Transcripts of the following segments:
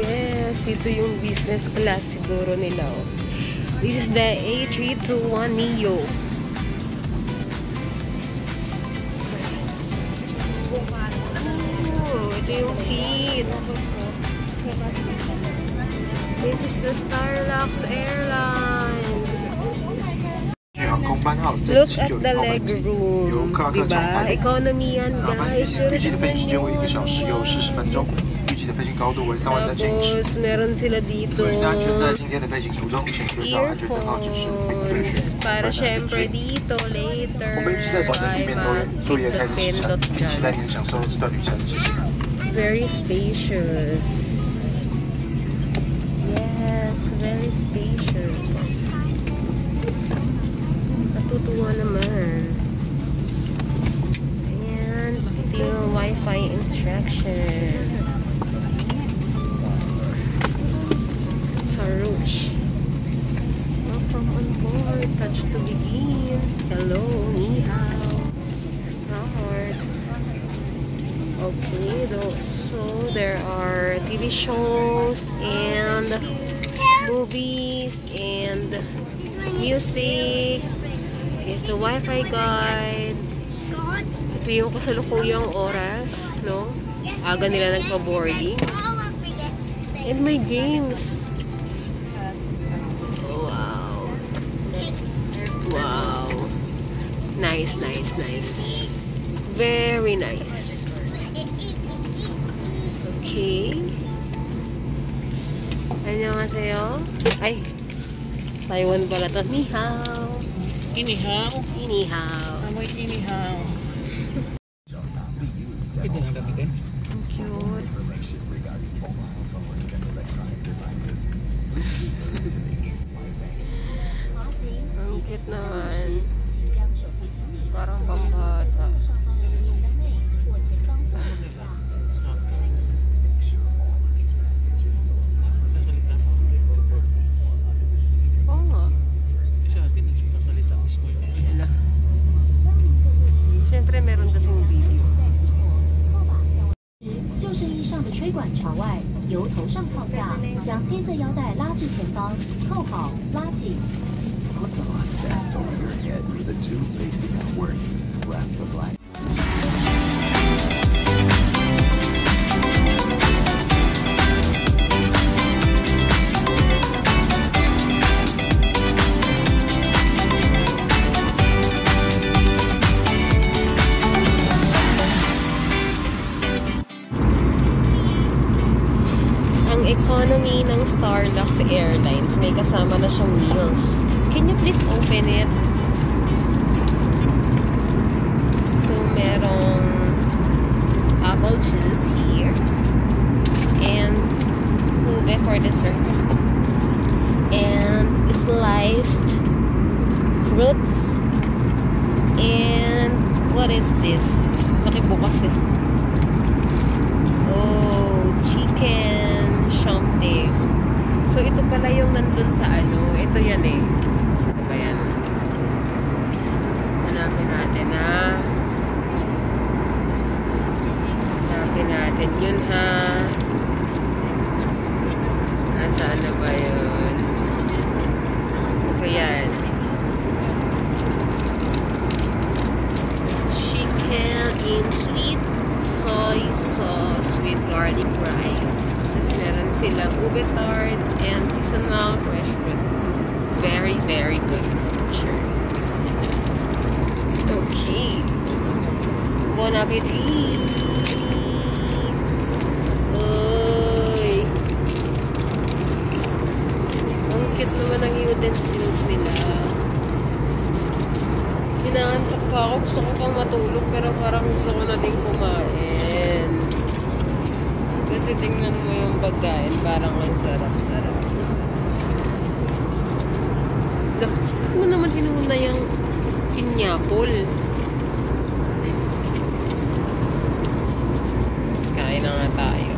Yes, dito yung business class siguro nila. Oh. This is the A321 Neo. Oh, ito yung seat. This is the Starlux Airlines. Look at the leg room, diba? Economy yan, guys. Tapos, meron sila dito earphones para syempre dito later ay mag-pindot-pindot dyan. Very spacious. Yes, very spacious. Natutuwa naman. Ayan, ito yung Wi-Fi instruction. Tarush. Welcome on board. Touch to begin. Hello, ni hao. Start. Okay, so there are TV shows and movies and music. Here's the Wi-Fi guide. Ito yung kasalukuyang oras, no? Aga nila nagpa-boarding. And my games. Wow. Wow. Nice, nice, nice. Very nice. Okay. Annyeonghaseyo. Ay. Taiwan pala to. Ni hao. Inihao. Inihao. Amoy inihao. Pwede nga gamitin. Ang cute. Ang cute naman. Parang pambata. Oo nga. Siyempre meron kasing video. 就是衣上的吹管朝外，由头上靠下，将黑色腰带拉至前方，扣好，拉紧。Put the armrest over your head with the two facing outward. Grab the black. Economy ng Starlux Airlines, may kasama na siyang meals. Can you please open it? So, merong apple juice here. And ube for dessert. And sliced fruits. And what is this? Nakibukas eh. Oh, chicken something. So, ito pala yung nandun sa ano. Ito yan eh. Saan ba yan? Hanapin natin ha. Hanapin natin yun ha. Nasaan na ba yun? Ito yan. Chicken in sweet soy sauce with garlic rice. Tapos meron silang ube tart and seasonal fresh fruit. Very, very good. Sure. Okay. Bon appetit! Uy! Ang cute naman ang utensils nila. Hinahantak pa ako. Gusto ko pang matulog pero parang gusto ko na din kumain. Kasi tingnan mo yung pagkain, parang ang sarap-sarap. Bakit mo naman tinuna yung pineapple? Kain na nga tayo.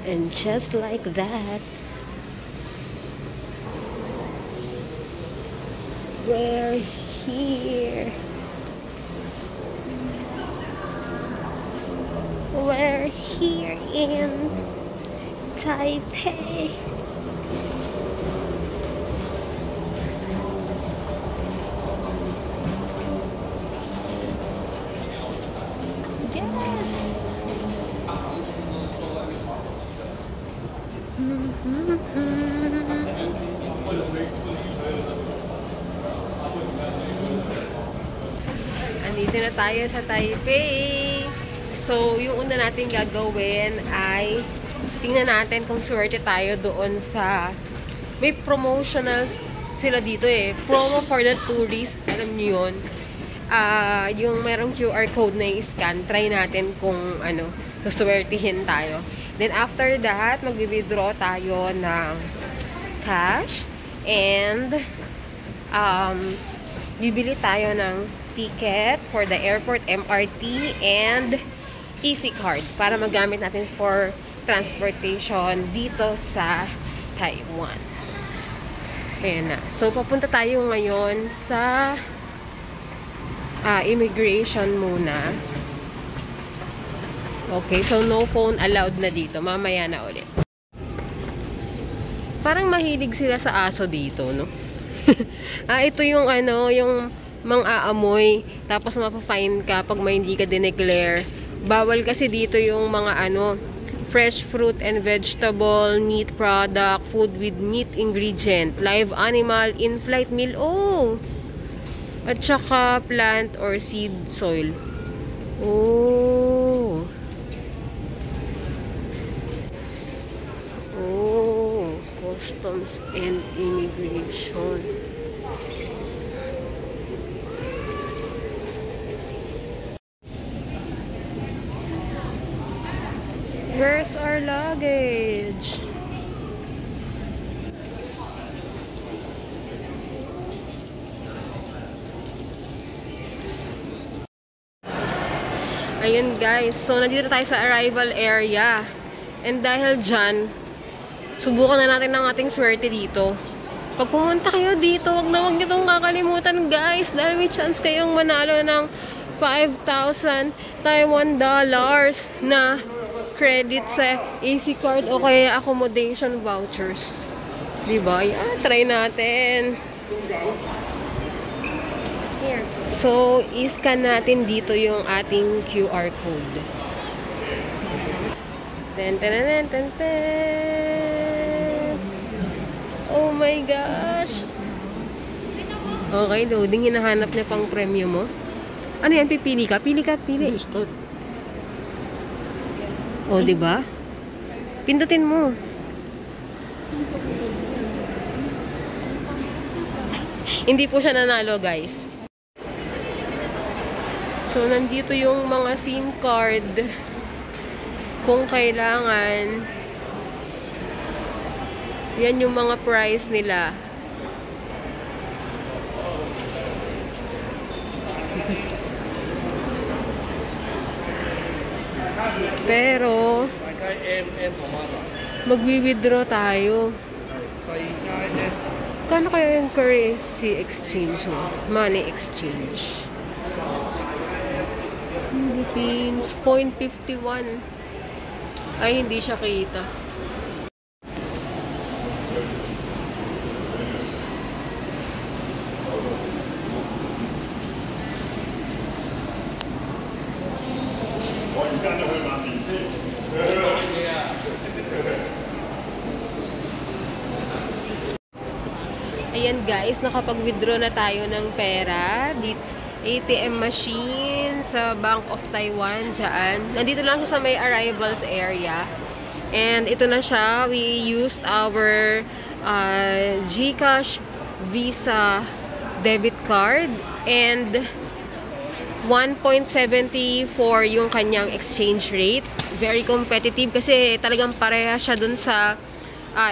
And just like that, we're here. We're here in Taipei. Yes. Andito na tayo sa Taipei. So, yung una natin gagawin ay tingnan natin kung swerte tayo doon sa may promotional sila dito eh. Promo for the tourist. Alam niyo yun. Yung merong QR code na i-scan. Try natin kung ano, suswertihin tayo. Then after that, mag-withdraw tayo ng cash and bibili tayo ng ticket for the airport, MRT and EC card para magamit natin for transportation dito sa Taiwan. Ayan na. So, papunta tayo ngayon sa immigration muna. Okay, so no phone allowed na dito. Mamaya na ulit. Parang mahilig sila sa aso dito, no? Ito yung ano, yung mang-aamoy. Tapos mapa-fine ka pag may hindi ka dineclare. Bawal kasi dito yung mga ano, fresh fruit and vegetable, meat product, food with meat ingredient, live animal, in-flight meal. Oh! At saka plant or seed soil. Oh! Customs and immigration. Where's our luggage? Ayun guys, so nandito tayo sa arrival area. And dahil dyan, subukan na natin ang ating swerte dito. Pag pumunta kayo dito, wag nyo itong kakalimutan guys. Dahil may chance kayong manalo ng 5,000 Taiwan dollars na credit sa AC card o kaya accommodation vouchers. Diba? Yeah, try natin. Here. So, iscan natin dito yung ating QR code. Ten, ten, ten, ten, ten. Oh my gosh! Okay, loading. Hinahanap niya pang premyo mo. Ano yan? Pipili ka? Pili ka, pili. O, diba? Pindutin mo. Hindi po siya nanalo, guys. So, nandito yung mga SIM card. Kung kailangan. Yan yung mga price nila. Pero, 大街 M 同埋 magwi-withdraw tayo. 世界 S Kano kaya yung currency exchange mo? Money exchange. Philippines, 0.51. Ay, hindi siya kita. Ayan guys, nakapag-withdraw na tayo ng pera. ATM machine sa Bank of Taiwan dyan. Nandito lang siya sa may arrivals area. And ito na siya. We used our GCash Visa debit card. And 1.74 yung kanyang exchange rate. Very competitive kasi talagang pareha siya dun sa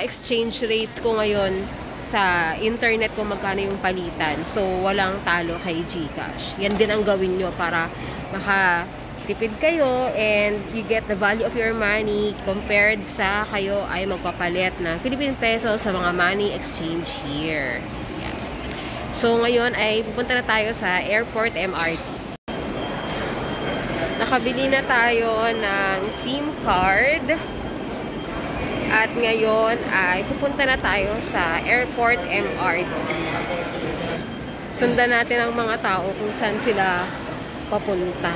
exchange rate ko ngayon sa internet kung magkano yung palitan. So, walang talo kay GCash. Yan din ang gawin nyo para makatipid kayo and you get the value of your money compared sa kayo ay magpapalit ng Philippine peso sa mga money exchange here. Yan. So, ngayon ay pupunta na tayo sa Airport MRT. Nakabili na tayo ng SIM card. At ngayon ay pupunta na tayo sa Airport MRT. Sundan natin ang mga tao kung saan sila papunta.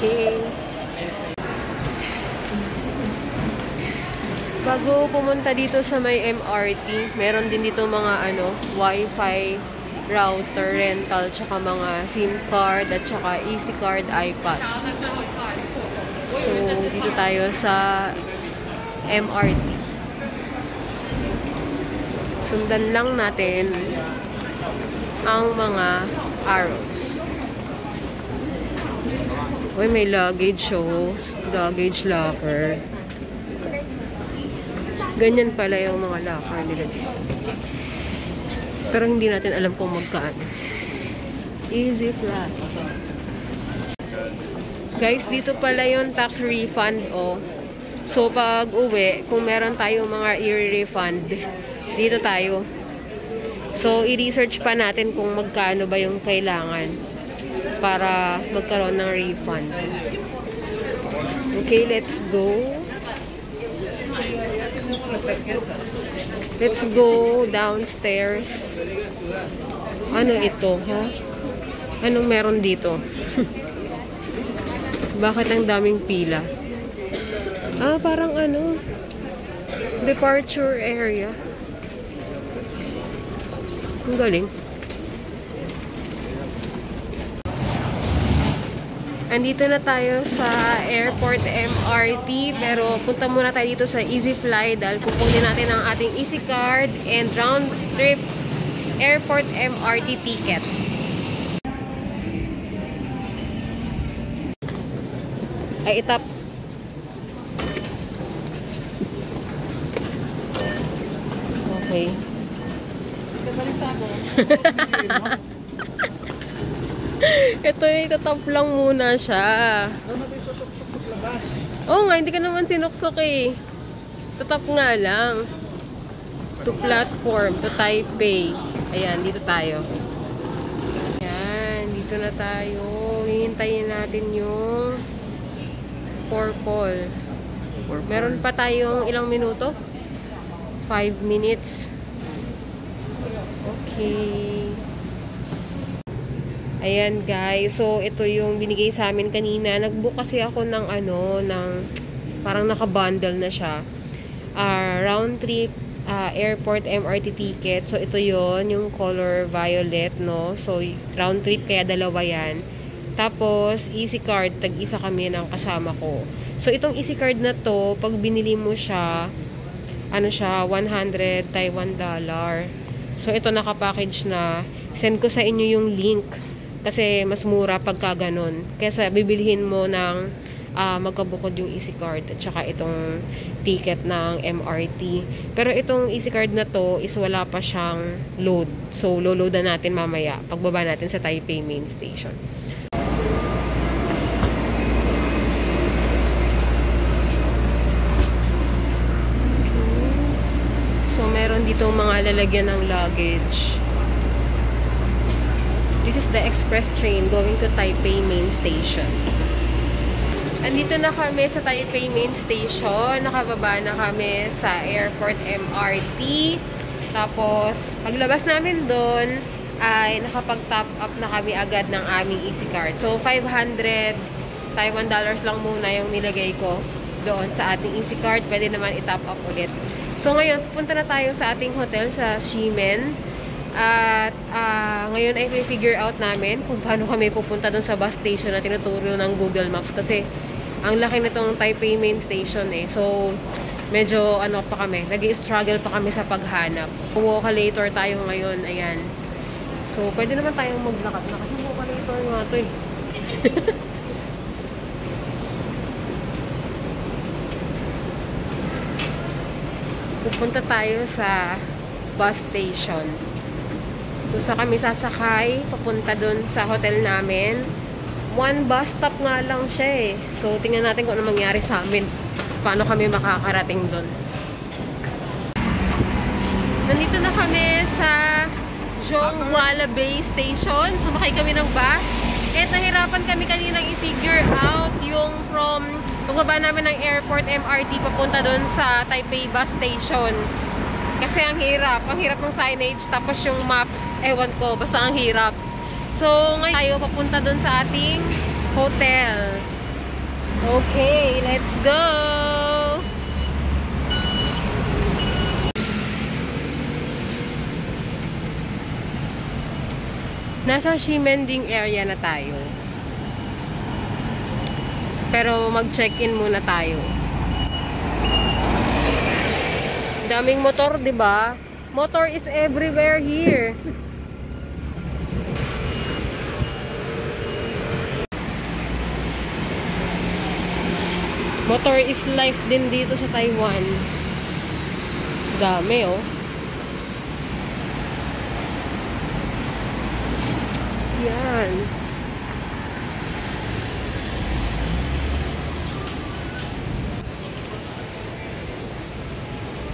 Okay. Bago pumunta dito sa may MRT, meron din dito mga Wi-Fi router rental, tsaka mga SIM card at tsaka Easy Card iPass. So, dito tayo sa MRT. Sundan lang natin ang mga arrows. Uy, may luggage show. Luggage locker. Ganyan pala yung mga locker nila dito. Pero hindi natin alam kung magkano. Easy flat. Guys, dito pala yung tax refund, oh. So, pag uwi, kung meron tayong mga i-refund, dito tayo. So, i-research pa natin kung magkano ba yung kailangan para magkaroon ng refund. Okay, let's go. Let's go downstairs. Ano ito, ha? Anong meron dito? Bakit ang daming pila? Parang departure area. Ang galing. Andito na tayo sa Airport MRT, pero punta muna tayo dito sa Easy Fly dahil kukunin natin ang ating Easy Card and round trip Airport MRT ticket. Ay, itap. Okay. Ito, itatap lang muna siya. Ano tayo susok-sok paglabas? Oo nga, hindi ka naman sinuksok eh. Tatap nga lang. To platform, to Taipei. Ayan, dito tayo. Ayan, dito na tayo. Hihintayin natin yung purple. Meron pa tayong ilang minuto? 5 minutes. Okay. Ayan guys, so ito yung binigay sa amin kanina. Nag-book kasi ako ng parang naka-bundle na siya. Round trip airport MRT ticket. So ito yon yung color violet, no? So round trip kaya dalawa yan. Tapos Easy Card, tag-isa kami ng kasama ko. So itong Easy Card na to, pag binili mo siya, 100 Taiwan dollar. So ito naka-package na. Send ko sa inyo yung link. Kasi mas mura pagka ganun. Kesa bibilhin mo ng magkabukod yung Easy Card at saka itong ticket ng MRT. Pero itong Easy Card na to is wala pa siyang load. So lo-loadan natin mamaya pagbaba natin sa Taipei Main Station. dito mga lalagyan ng luggage. This is the express train going to Taipei Main Station. Andito na kami sa Taipei Main Station. Nakababa na kami sa Airport MRT. Tapos, paglabas namin doon, ay nakapag-top up na kami agad ng aming EC card. So, 500 Taiwan dollars lang muna yung nilagay ko doon sa ating EC card. Pwede naman i-top up ulit. So, ngayon, pupunta na tayo sa ating hotel sa Ximen. At ngayon ay figure out namin kung paano kami pupunta doon sa bus station na tinuturo ng Google Maps. Kasi, ang laki nitong Taipei Main Station eh. So, medyo ano pa kami, nag-i-struggle pa kami sa paghanap. Walkalator tayo ngayon, ayan. So, pwede naman tayong maglakad na kasi walkalator nga ito eh. Pupunta tayo sa bus station. Doon sa kami sasakay, papunta doon sa hotel namin. One bus stop nga lang siya eh. So, tingnan natin kung ano mangyari sa amin. Paano kami makakarating doon. Nandito na kami sa Zhonghuala Bay Station. Sumakay kami ng bus. At nahirapan kami kaninang i-figure out yung from pagbaba namin ng airport MRT papunta doon sa Taipei Bus Station. Kasi ang hirap ng signage, tapos yung maps, ewan ko, basta ang hirap. So, ngayon tayo papunta dun sa ating hotel. Okay, let's go! Nasa Ximending area na tayo. Pero mag-check-in muna tayo. Daming motor, 'di ba? Motor is everywhere here. Motor is life din dito sa Taiwan. Dami, oh. Yan.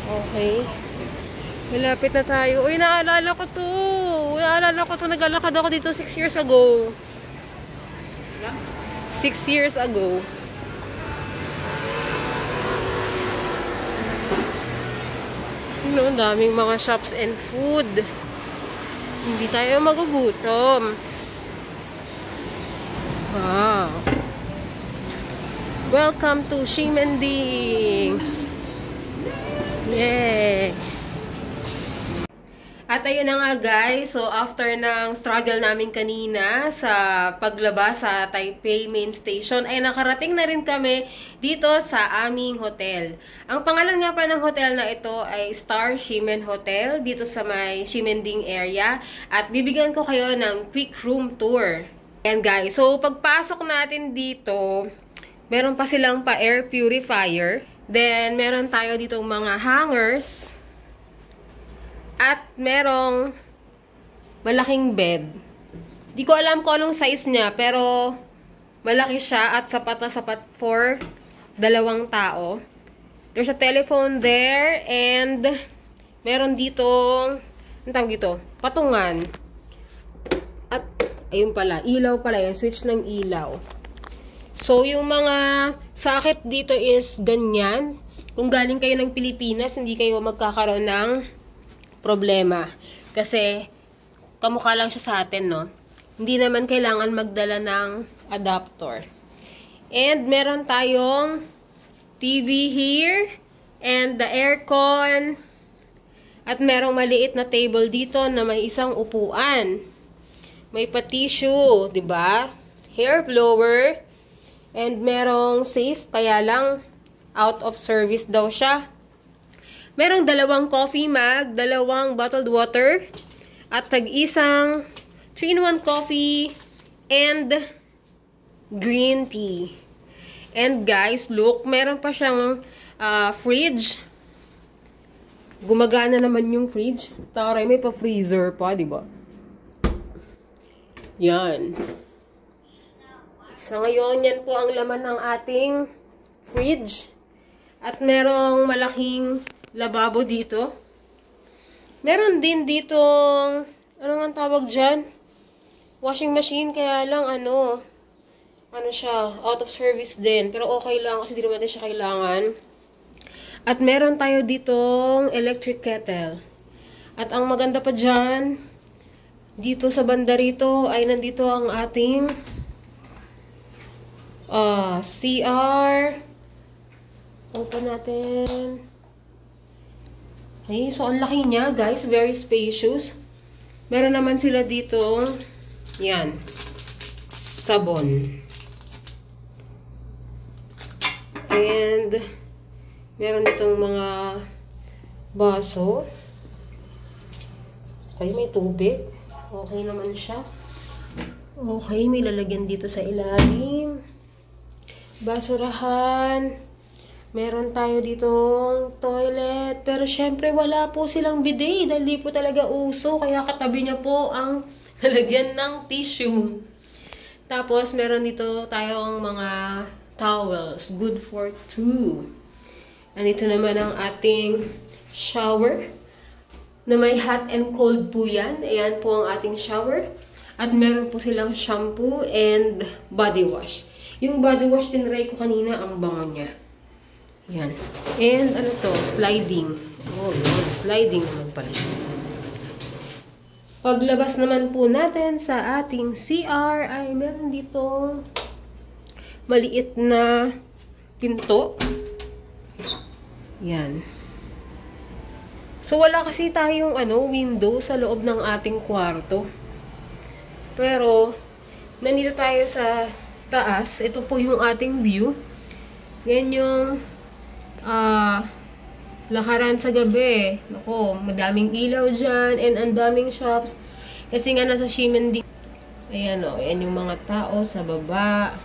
Okay. Malapit na tayo. Uy, naalala ko to. Naglalakad ako dito 6 years ago. 6 years ago. Ano, daming mga shops and food. Hindi tayo magugutom. Wow. Welcome to Ximending. Yay! At ayun na nga guys, so after ng struggle namin kanina sa paglabas sa Taipei Main Station, ay nakarating na rin kami dito sa aming hotel. Ang pangalan nga pa ng hotel na ito ay Star Ximen Hotel, dito sa may Ximending area. At bibigyan ko kayo ng quick room tour. Ayan guys, so pagpasok natin dito, meron pa silang pa-air purifier. Then, meron tayo ditong mga hangers. At merong malaking bed. Di ko alam kung anong size niya, pero malaki siya at sapat na sapat for 2 tao. There's a telephone there and meron ditong, ang tawag dito, patungan. At, ayun pala, ilaw pala yung switch ng ilaw. So, yung mga sakit dito is ganyan. Kung galing kayo ng Pilipinas, hindi kayo magkakaroon ng problema. Kasi, kamukha lang siya sa atin, no? Hindi naman kailangan magdala ng adapter. And, meron tayong TV here. And, the aircon. At, merong maliit na table dito na may isang upuan. May pa-tissue, diba? Hair blower. And, merong safe. Kaya lang, out of service daw siya. Merong 2 coffee mug, 2 bottled water, at tag-isang 3-in-1 coffee, and green tea. And guys, look, meron pa siyang fridge. Gumagana naman yung fridge. Taray, may pa-freezer pa, diba? Yan. Sa ngayon, yan po ang laman ng ating fridge. At merong malaking lababo dito. Meron din ditong, ano nga tawag dyan? Washing machine, kaya lang ano siya, out of service din. Pero okay lang kasi di naman natin siya kailangan. At meron tayo ditong electric kettle. At ang maganda pa dyan, dito sa banda rito ay nandito ang ating CR. Open natin. Okay, so ang laki niya, guys. Very spacious. Meron naman sila dito, yan, sabon. And meron ditong mga baso. Okay, may tubig. Okay naman siya. Okay, may lalagyan dito sa ilalim. Basurahan. Meron tayo ditong toilet. Pero syempre wala po silang bidet dahil di po talaga uso. Kaya katabi niya po ang lalagyan ng tissue. Tapos meron dito tayong mga towels. Good for 2. Andito naman ang ating shower. Na may hot and cold po yan. Ayan po ang ating shower. At meron po silang shampoo and body wash. Yung body wash tinry ko kanina, ang bango niya. Yan. And ano to? Sliding. Oh, yun. Sliding naman pala siya. Paglabas naman po natin sa ating CR ay meron dito maliit na pinto. Yan. So wala kasi tayong window sa loob ng ating kwarto. Pero nandito tayo sa taas. Ito po yung ating view. Yan yung lakaran sa gabi. Nako, madaming ilaw dyan and ang daming shops. Kasi nga nasa Ximending. Ayan o, yan yung mga tao sa baba.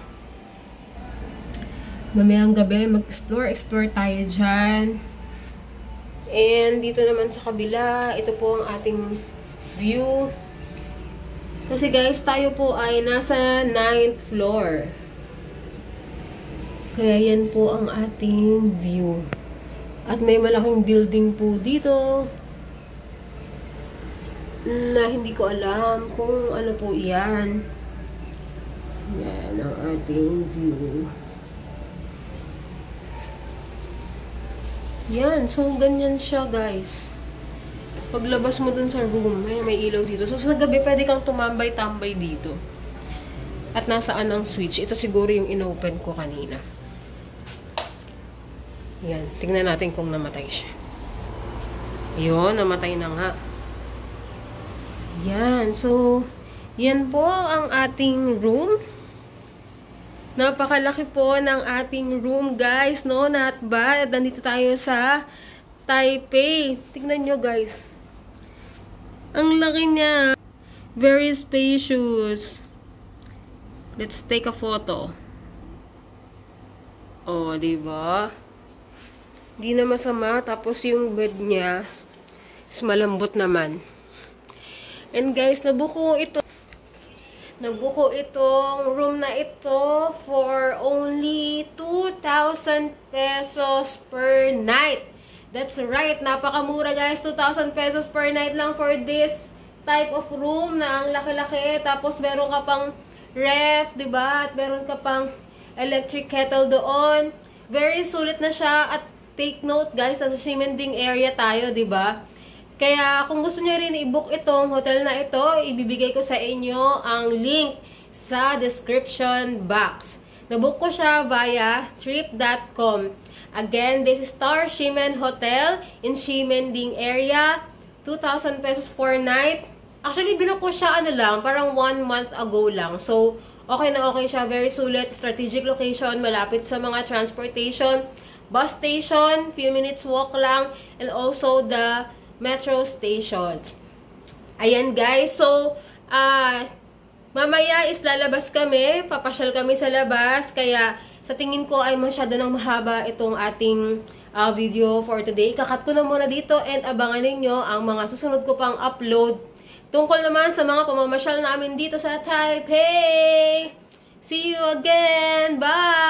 Mamayang gabi, mag-explore tayo dyan. And dito naman sa kabila, ito po ang ating view. Kasi guys, tayo po ay nasa 9th floor. Kaya yan po ang ating view. At may malaking building po dito na hindi ko alam kung ano po iyan. Yan ang ating view. Yan. So, ganyan siya, guys. Paglabas mo dun sa room, may ilaw dito. So, sa gabi, pwede kang tumambay-tambay dito. At nasaan ang switch? Ito siguro yung inopen ko kanina. Yan. Tingnan natin kung namatay siya. Ayun, namatay na nga. Yan. So, yan po ang ating room. Napakalaki po ng ating room, guys. No? Not bad. Nandito tayo sa Taipei. Tingnan nyo, guys. Ang laki niya. Very spacious. Let's take a photo. Oh, diba? Di na masama. Tapos yung bed niya is malambot naman. And guys, nabuko itong room na ito for only 2,000 pesos per night. That's right. Napakamura, guys. 2,000 pesos per night lang for this type of room na ang laki-laki. Tapos meron ka pang ref, diba? At meron ka pang electric kettle doon. Very sulit na siya. At take note, guys, sa Ximending area tayo, diba? Kaya kung gusto niyo rin i-book itong hotel na ito, ibibigay ko sa inyo ang link sa description box. Nabook ko siya via trip.com. Again, this is Star Ximen Hotel in Ximending area. 2,000 pesos for night. Actually, binook ko siya parang 1 month ago lang. So, okay na okay siya. Very sulit. Strategic location. Malapit sa mga transportation. Bus station. Few minutes walk lang. And also the metro stations. Ayan, guys. So, mamaya is lalabas kami. Papasyal kami sa labas. Kaya, sa tingin ko ay masyado nang mahaba itong ating video for today. Kakat ko na muna dito and abangan ninyo ang mga susunod ko pang upload. Tungkol naman sa mga pamamasyal namin dito sa Taipei. See you again. Bye!